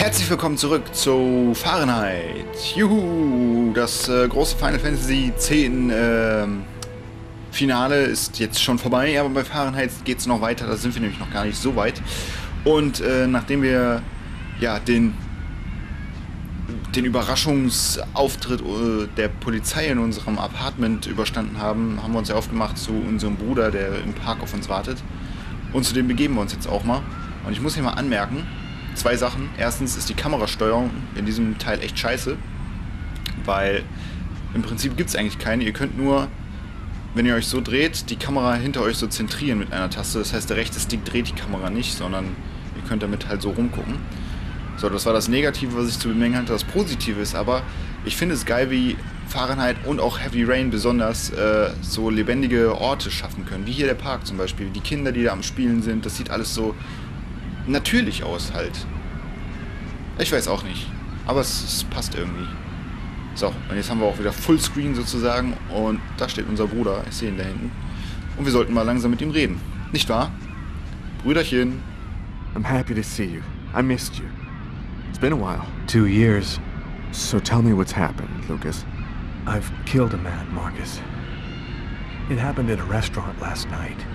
Herzlich willkommen zurück zu Fahrenheit. Juhu! Das große Final Fantasy X Finale ist jetzt schon vorbei, aber bei Fahrenheit geht es noch weiter, da sind wir nämlich noch gar nicht so weit. Und nachdem wir ja den Überraschungsauftritt der Polizei in unserem Apartment überstanden haben, haben wir uns ja aufgemacht zu unserem Bruder, der im Park auf uns wartet. Und zu dem begeben wir uns jetzt auch mal. Und ich muss hier mal anmerken, zwei Sachen. Erstens ist die Kamerasteuerung in diesem Teil echt scheiße, weil im Prinzip gibt es eigentlich keine. Ihr könnt nur, wenn ihr euch so dreht, die Kamera hinter euch so zentrieren mit einer Taste. Das heißt, der rechte Stick dreht die Kamera nicht, sondern ihr könnt damit halt so rumgucken. So, das war das Negative, was ich zu bemängeln hatte. Das Positive ist aber, ich finde es geil, wie Fahrenheit und auch Heavy Rain besonders so lebendige Orte schaffen können. Wie hier der Park zum Beispiel. Die Kinder, die da am Spielen sind, das sieht alles so natürlich aus halt. Ich weiß auch nicht. Aber es passt irgendwie. So, und jetzt haben wir auch wieder Fullscreen sozusagen. Und da steht unser Bruder. Ich sehe ihn da hinten. Und wir sollten mal langsam mit ihm reden. Nicht wahr? Brüderchen. I'm happy to see you. I missed you. It's been a while. 2 years. So tell me what's happened, Lucas. I've killed a man, Marcus. It happened at a restaurant last night.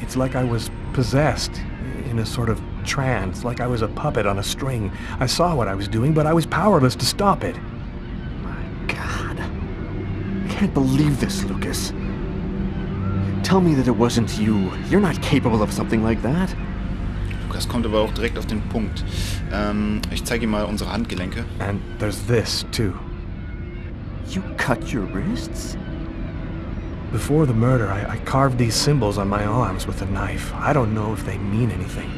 It's like I was possessed, in a sort of trance, like I was a puppet on a string. I saw what I was doing, but I was powerless to stop it. My God. I can't believe this, Lucas. Tell me that it wasn't you. You're not capable of something like that. Lukas kommt aber auch direkt auf den Punkt. Ich zeige ihm mal unsere Handgelenke. And there's this, too. You cut your wrists? Before the murder, I carved these symbols on my arms with a knife. I don't know if they mean anything.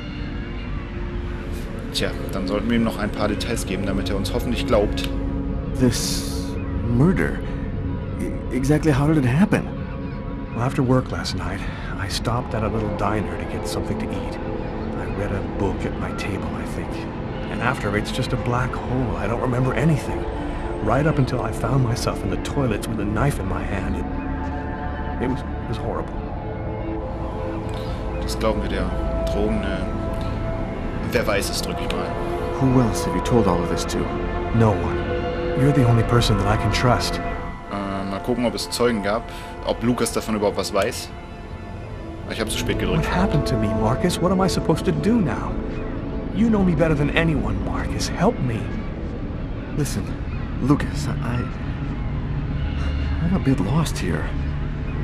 Tja, dann sollten wir ihm noch ein paar Details geben, damit er uns hoffentlich glaubt. This murder? Exactly how did it happen? Well, after work last night, I stopped at a little diner to get something to eat. I read a book at my table, I think. And after, it's just a black hole. I don't remember anything. Right up until I found myself in the toilets with a knife in my hand. It was horrible. Das glauben wir der Drogen. Wer weiß es, drück ich mal. Who else have you told all of this to? No one. You're the only person that I can trust. Mal gucken, ob es Zeugen gab. Ob Lukas davon überhaupt was weiß. Ich habe zu spät gedrückt. What happened to me, Marcus? What am I supposed to do now? You know me better than anyone, Marcus. Help me. Listen, Lucas, I'm a bit lost here.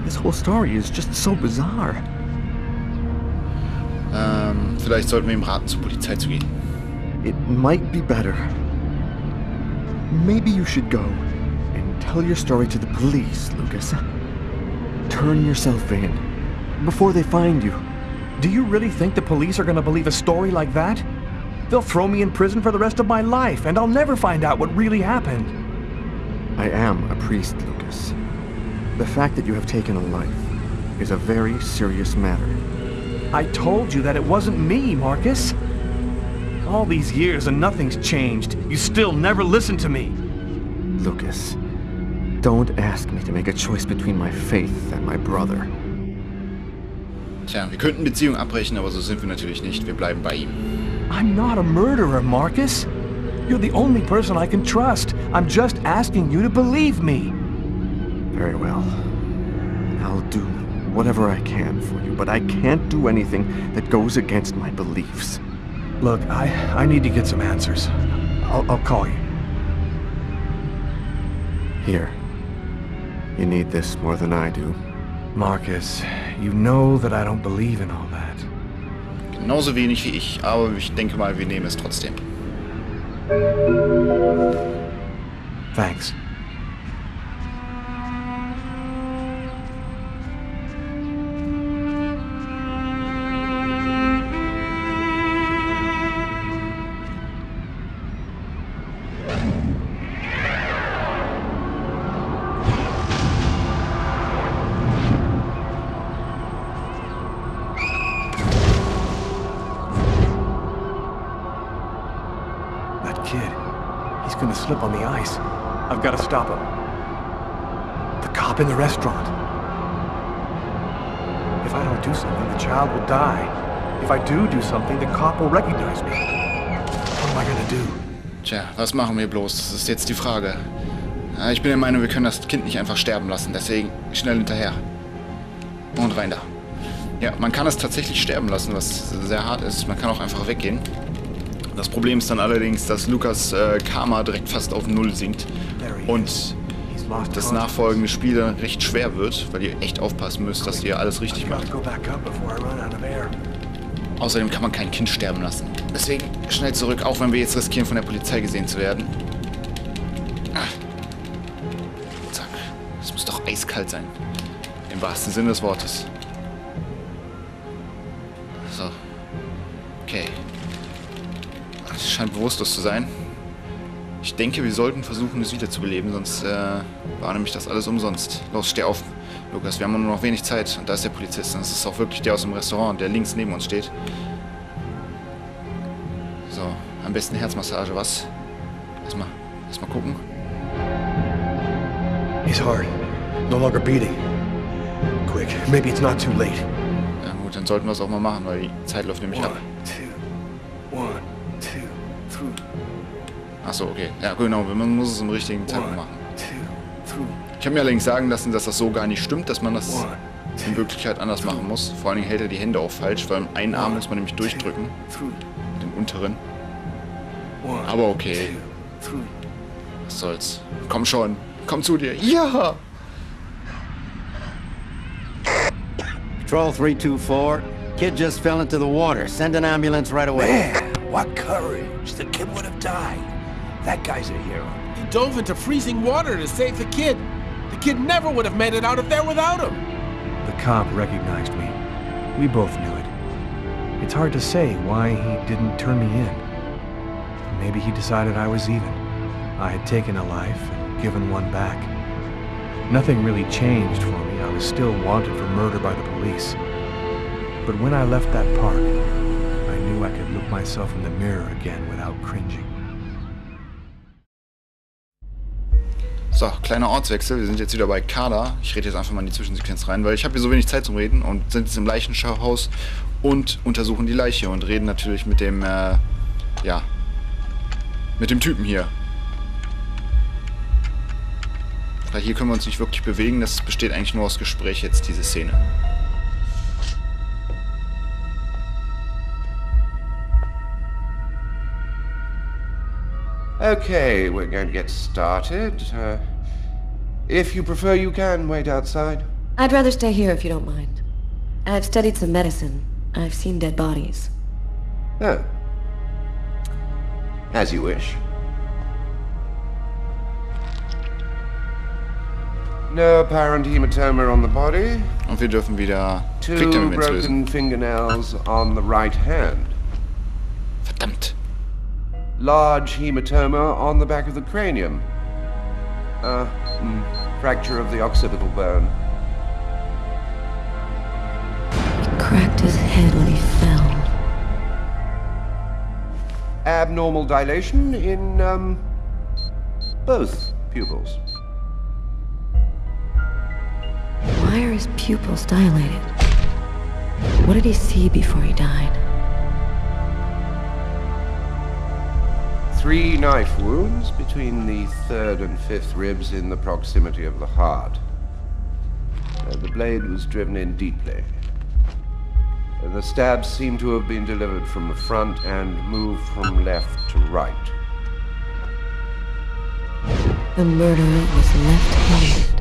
This whole story is just so bizarre. Vielleicht sollten wir ihm raten, zur Polizei zu gehen. It might be better. Maybe you should go and tell your story to the police, Lucas. Turn yourself in before they find you. Do you really think the police are going to believe a story like that? They'll throw me in prison for the rest of my life, and I'll never find out what really happened. I am a priest, Lucas. The fact that you have taken a life is a very serious matter. I told you that it wasn't me, Marcus. All these years and nothing's changed. You still never listen to me. Lucas, don't ask me to make a choice between my faith and my brother. Tja, wir könnten Beziehungen abbrechen, aber so sind wir natürlich nicht. Wir bleiben bei ihm. I'm not a murderer, Marcus. You're the only person I can trust. I'm just asking you to believe me. Very well. I'll do whatever I can for you, but I can't do anything that goes against my beliefs. Look, I need to get some answers. I'll call you. Here. You need this more than I do. Marcus, you know that I don't believe in all that. Genauso wenig wie ich, aber ich denke mal, wir nehmen es trotzdem. Thanks. He's gonna slip on the ice. I've got to stop him. The cop in the restaurant. If I don't do something, the child will die. If I do something, the cop will recognize me. What am I gonna do? Tja, was machen wir bloß? Das ist jetzt die Frage. Ja, ich bin der Meinung, wir können das Kind nicht einfach sterben lassen. Deswegen schnell hinterher. Und rein da. Ja, man kann es tatsächlich sterben lassen, was sehr hart ist. Man kann auch einfach weggehen. Das Problem ist dann allerdings, dass Lukas Karma direkt fast auf Null sinkt. Und das nachfolgende Spiel dann recht schwer wird, weil ihr echt aufpassen müsst, dass ihr alles richtig macht. Außerdem kann man kein Kind sterben lassen. Deswegen schnell zurück, auch wenn wir jetzt riskieren, von der Polizei gesehen zu werden. Zack. Es muss doch eiskalt sein. Im wahrsten Sinne des Wortes. So. Okay. Es scheint bewusstlos zu sein. Ich denke, wir sollten versuchen, es wiederzubeleben, sonst war nämlich das alles umsonst. Los, steh auf, Lukas, wir haben nur noch wenig Zeit. Und da ist der Polizist. Und das ist auch wirklich der aus dem Restaurant, der links neben uns steht. So, am besten Herzmassage, was? Erstmal gucken. He's hard. No longer beating. Quick, maybe it's not too late. Ja gut, dann sollten wir es auch mal machen, weil die Zeit läuft nämlich ab. 1, 2, 3. Achso, okay. Ja, genau, man muss es im richtigen Zeitpunkt machen. Ich habe mir allerdings sagen lassen, dass das so gar nicht stimmt, dass man das in Wirklichkeit anders machen muss. Vor allen Dingen hält er die Hände auch falsch, weil einen Arm muss man nämlich durchdrücken. Den unteren. Aber okay. Was soll's. Komm schon. Komm zu dir. Ja! Patrol 324. Kid just fell into the water. Send an ambulance right away. Man, what courage. The kid would have died. That guy's a hero. He dove into freezing water to save the kid. The kid never would have made it out of there without him. The cop recognized me. We both knew it. It's hard to say why he didn't turn me in. Maybe he decided I was even. I had taken a life and given one back. Nothing really changed for me. I was still wanted for murder by the police. But when I left that park, I knew I could look myself in the mirror again without cringing. So, kleiner Ortswechsel. Wir sind jetzt wieder bei Kader. Ich rede jetzt einfach mal in die Zwischensequenz rein, weil ich habe hier so wenig Zeit zum Reden und sind jetzt im Leichenschauhaus und untersuchen die Leiche und reden natürlich mit dem, ja, mit dem Typen hier. Weil hier können wir uns nicht wirklich bewegen. Das besteht eigentlich nur aus Gespräch jetzt, diese Szene. Okay, we're going to get started. If you prefer, you can wait outside. I'd rather stay here if you don't mind. I've studied some medicine. I've seen dead bodies. Oh. As you wish. No apparent hematoma on the body. Und wir dürfen wieder Two Quick-Time-Events broken lösen. fingernails on the right hand. Verdammt. Large hematoma on the back of the cranium. Fracture of the occipital bone. He cracked his head when he fell. Abnormal dilation in, both pupils. Why are his pupils dilated? What did he see before he died? 3 knife wounds between the 3rd and 5th ribs in the proximity of the heart. The blade was driven in deeply. The stabs seem to have been delivered from the front and moved from left to right. The murderer was left-handed.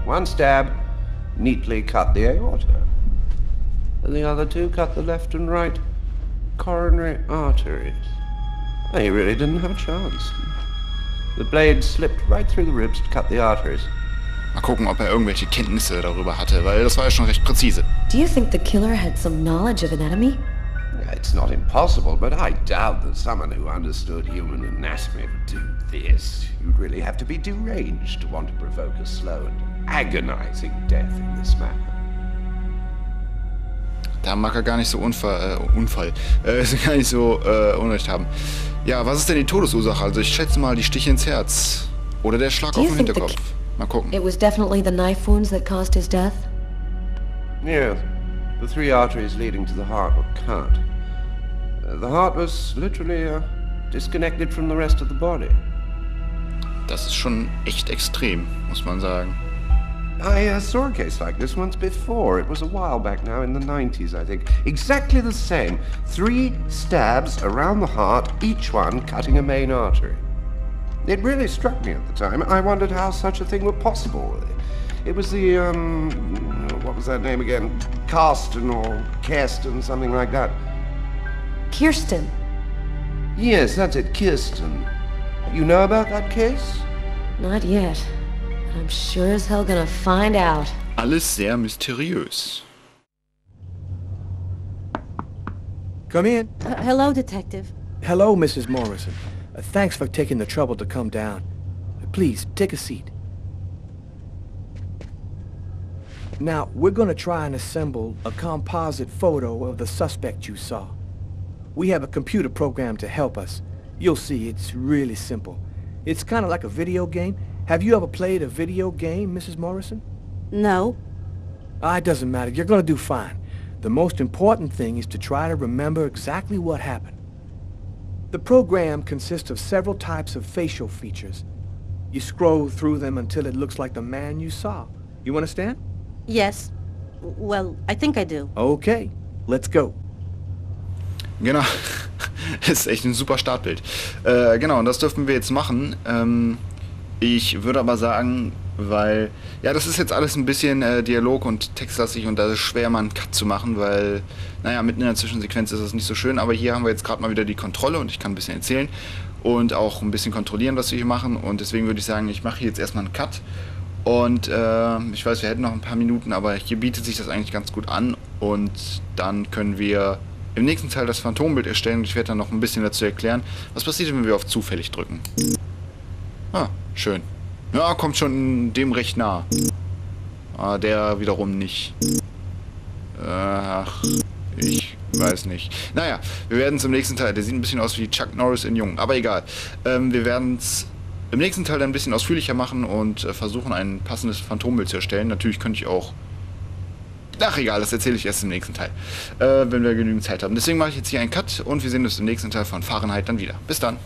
One stab neatly cut the aorta. The other 2 cut the left and right coronary arteries. He really didn't have a chance. The blade slipped right through the ribs to cut the arteries. Mal gucken, ob irgendwelche Kenntnisse darüber hatte, weil das war ja schon recht präzise. Do you think the killer had some knowledge of anatomy? It's not impossible, but I doubt that someone who understood human anatomy would do this. You'd really have to be deranged to want to provoke a slow and agonizing death in this manner. Da mag er gar nicht so gar nicht so Unrecht haben. Ja, was ist denn die Todesursache? Also ich schätze mal die Stiche ins Herz. Oder der Schlag auf den Hinterkopf. Mal gucken. It was definitely the knife wounds that caused his death? Yes. The 3 arteries leading to the heart were cut. The heart was literally disconnected from the rest of the body. Das ist schon echt extrem, muss man sagen. I saw a case like this once before. It was a while back now, in the 90s, I think. Exactly the same. 3 stabs around the heart, each one cutting a main artery. It really struck me at the time. I wondered how such a thing were possible. It was the, what was that name again? Karsten or Kirsten, something like that. Kirsten. Yes, that's it, Kirsten. You know about that case? Not yet. I'm sure as hell gonna find out. Alles sehr mysteriös. Come in. Hello, Detective. Hello, Mrs. Morrison. Thanks for taking the trouble to come down. Please, take a seat. Now, we're going to try and assemble a composite photo of the suspect you saw. We have a computer program to help us. You'll see, it's really simple. It's kind of like a video game. Have you ever played a video game, Mrs. Morrison? No. It doesn't matter. You're going to do fine. The most important thing is to try to remember exactly what happened. The program consists of several types of facial features. You scroll through them until it looks like the man you saw. You understand? Yes. Well, I think I do. Okay, let's go. Genau. Ist echt ein super Startbild. Genau, und das dürfen wir jetzt machen. Ich würde aber sagen, weil, ja, das ist jetzt alles ein bisschen Dialog- und textlastig und da ist es schwer, mal einen Cut zu machen, weil, naja, mitten in der Zwischensequenz ist das nicht so schön, aber hier haben wir jetzt gerade mal wieder die Kontrolle und ich kann ein bisschen erzählen und auch ein bisschen kontrollieren, was wir hier machen, und deswegen würde ich sagen, ich mache hier jetzt erstmal einen Cut und ich weiß, wir hätten noch ein paar Minuten, aber hier bietet sich das eigentlich ganz gut an und dann können wir im nächsten Teil das Phantombild erstellen und ich werde dann noch ein bisschen dazu erklären, was passiert, wenn wir auf zufällig drücken. Ah, schön. Ja, kommt schon dem recht nah. Der wiederum nicht. Ach, ich weiß nicht. Naja, wir werden es im nächsten Teil. Der sieht ein bisschen aus wie Chuck Norris in Jung, aber egal. Wir werden es im nächsten Teil dann ein bisschen ausführlicher machen und versuchen, ein passendes Phantombild zu erstellen. Natürlich könnte ich auch... Ach, egal, das erzähle ich erst im nächsten Teil, wenn wir genügend Zeit haben. Deswegen mache ich jetzt hier einen Cut und wir sehen uns im nächsten Teil von Fahrenheit dann wieder. Bis dann.